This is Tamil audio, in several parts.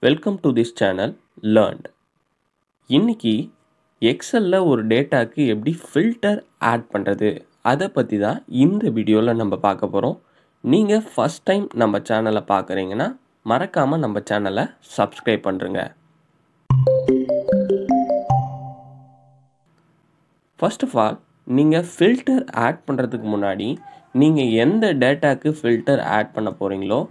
Welcome to this channel learnt. இன்னைக்கு எக்ஸலில் ஒரு டேட்டாக்கு எப்படி ஃபில்டர் ஆட் பண்ணுறது அதை பற்றி தான் இந்த வீடியோவில் நம்ம பார்க்க போகிறோம். நீங்கள் ஃபஸ்ட் டைம் நம்ம சேனலை பார்க்குறீங்கன்னா மறக்காமல் நம்ம சேனலை சப்ஸ்கிரைப் பண்ணுறங்க. ஃபர்ஸ்ட் ஆஃப் ஆல் நீங்கள் ஃபில்டர் ஆட் பண்ணுறதுக்கு முன்னாடி நீங்கள் எந்த டேட்டாக்கு ஃபில்டர் ஆட் பண்ண போகிறீங்களோ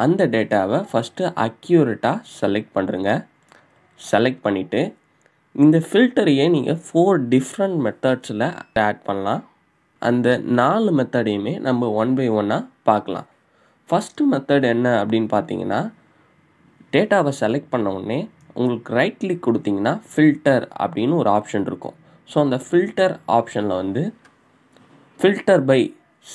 அந்த டேட்டாவை ஃபஸ்ட்டு அக்யூரேட்டாக செலக்ட் பண்ணுறங்க. செலக்ட் பண்ணிவிட்டு இந்த ஃபில்டரையே நீங்கள் 4 டிஃப்ரெண்ட் மெத்தட்ஸில் ஆட் பண்ணலாம். அந்த 4 மெத்தடையுமே நம்ம ஒன் பை ஒன்னாக பார்க்கலாம். ஃபஸ்ட்டு மெத்தட் என்ன அப்படின்னு பார்த்தீங்கன்னா, டேட்டாவை செலக்ட் பண்ண உடனே உங்களுக்கு ரைட் கிளிக் கொடுத்தீங்கன்னா ஃபில்டர் அப்படின்னு ஒரு ஆப்ஷன் இருக்கும். ஸோ அந்த ஃபில்டர் ஆப்ஷனில் வந்து ஃபில்டர் பை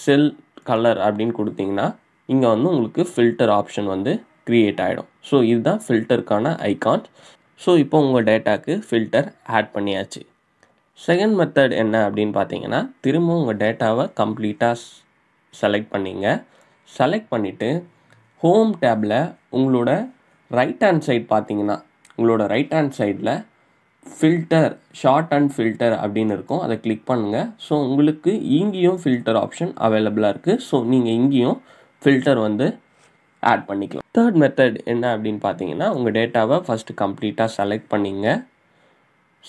செல் கலர் அப்படின்னு கொடுத்தீங்கன்னா இங்கே வந்து உங்களுக்கு ஃபில்டர் ஆப்ஷன் வந்து க்ரியேட் ஆகிடும். ஸோ இதுதான் ஃபில்டருக்கான ஐகான். ஸோ இப்போ உங்கள் டேட்டாக்கு ஃபில்டர் ஆட் பண்ணியாச்சு. செகண்ட் மெத்தட் என்ன அப்படின்னு பார்த்தீங்கன்னா, திரும்ப உங்கள் டேட்டாவை கம்ப்ளீட்டாக செலக்ட் பண்ணிங்க. செலக்ட் பண்ணிவிட்டு ஹோம் டேப்பில் உங்களோட ரைட் ஹேண்ட் சைட் பார்த்தீங்கன்னா உங்களோட ரைட் ஹேண்ட் சைடில் ஃபில்டர் ஷார்ட் அண்ட் ஃபில்டர் அப்படின்னு இருக்கும். அதை கிளிக் பண்ணுங்கள். ஸோ உங்களுக்கு இங்கேயும் ஃபில்டர் ஆப்ஷன் அவைலபிளாக இருக்குது. ஸோ நீங்கள் இங்கேயும் ஃபில்டர் வந்து ஆட் பண்ணிக்கலாம். தேர்ட் மெத்தட் என்ன அப்படின்னு பார்த்தீங்கன்னா, உங்கள் டேட்டாவை ஃபஸ்ட்டு கம்ப்ளீட்டாக செலக்ட் பண்ணிங்க.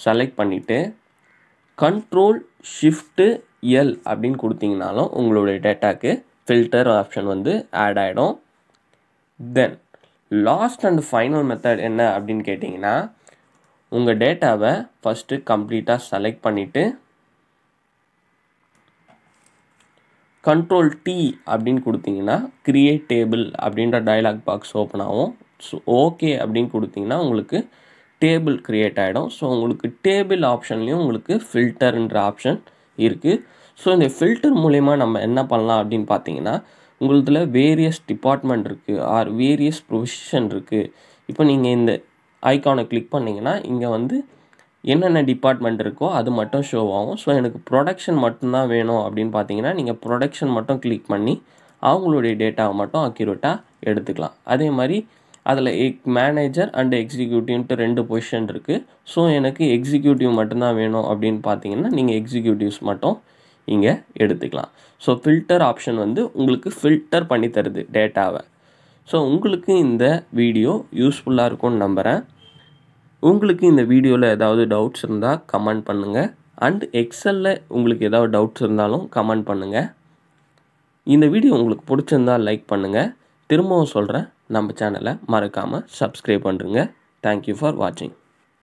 செலக்ட் பண்ணிவிட்டு கண்ட்ரோல் ஷிஃப்ட்டு எல் அப்படின்னு கொடுத்தீங்கனாலும் உங்களுடைய டேட்டாக்கு ஃபில்டர் ஆப்ஷன் வந்து ஆட் ஆகிடும். Then last and final method என்ன அப்படின்னு கேட்டிங்கன்னா, உங்கள் டேட்டாவை ஃபஸ்ட்டு கம்ப்ளீட்டாக செலக்ட் பண்ணிவிட்டு கண்ட்ரோல் டி அப்படின்னு கொடுத்தீங்கன்னா கிரியேட் டேபிள் அப்படின்ற டயலாக் பாக்ஸ் ஓப்பன் ஆகும். ஸோ ஓகே அப்படின்னு கொடுத்தீங்கன்னா உங்களுக்கு டேபிள் க்ரியேட் ஆகிடும். ஸோ உங்களுக்கு டேபிள் ஆப்ஷன்லேயும் உங்களுக்கு ஃபில்டர்ன்ற ஆப்ஷன் இருக்குது. ஸோ இந்த ஃபில்டர் மூலயமா நம்ம என்ன பண்ணலாம் அப்படின்னு பார்த்தீங்கன்னா, உங்களுதில் வேரியஸ் டிபார்ட்மெண்ட் இருக்குது ஆர் வேரியஸ் ப்ரொவிஷன் இருக்குது. இப்போ நீங்கள் இந்த ஐகானை கிளிக் பண்ணிங்கன்னா இங்கே வந்து என்னென்ன டிபார்ட்மெண்ட் இருக்கோ அது மட்டும் ஷோ ஆகும். ஸோ எனக்கு ப்ரொடக்ஷன் மட்டும்தான் வேணும் அப்படின்னு பார்த்தீங்கன்னா நீங்கள் ப்ரொடக்ஷன் மட்டும் கிளிக் பண்ணி அவங்களுடைய டேட்டாவை மட்டும் அக்யூரேட்டாக எடுத்துக்கலாம். அதே மாதிரி அதில் மேனேஜர் அண்ட் எக்ஸிக்யூட்டிவ்ன்ட்டு 2 பொசிஷன் இருக்குது. ஸோ எனக்கு எக்ஸிக்யூட்டிவ் மட்டும்தான் வேணும் அப்படின்னு பார்த்தீங்கன்னா நீங்கள் எக்ஸிக்யூட்டிவ்ஸ் மட்டும் இங்கே எடுத்துக்கலாம். ஸோ ஃபில்டர் ஆப்ஷன் வந்து உங்களுக்கு ஃபில்டர் பண்ணி தருது டேட்டாவை. ஸோ உங்களுக்கு இந்த வீடியோ யூஸ்ஃபுல்லாக இருக்கும்னு நம்புகிறேன். உங்களுக்கு இந்த வீடியோவில் ஏதாவது டவுட்ஸ் இருந்தால் கமெண்ட் பண்ணுங்கள். அண்ட் எக்ஸலில் உங்களுக்கு ஏதாவது டவுட்ஸ் இருந்தாலும் கமெண்ட் பண்ணுங்கள். இந்த வீடியோ உங்களுக்கு பிடிச்சிருந்தால் லைக் பண்ணுங்கள். திரும்பவும் சொல்கிறேன், நம்ம சேனலை மறக்காமல் சப்ஸ்கிரைப் பண்ணுறேங்க. தேங்க்யூ ஃபார் வாட்சிங்.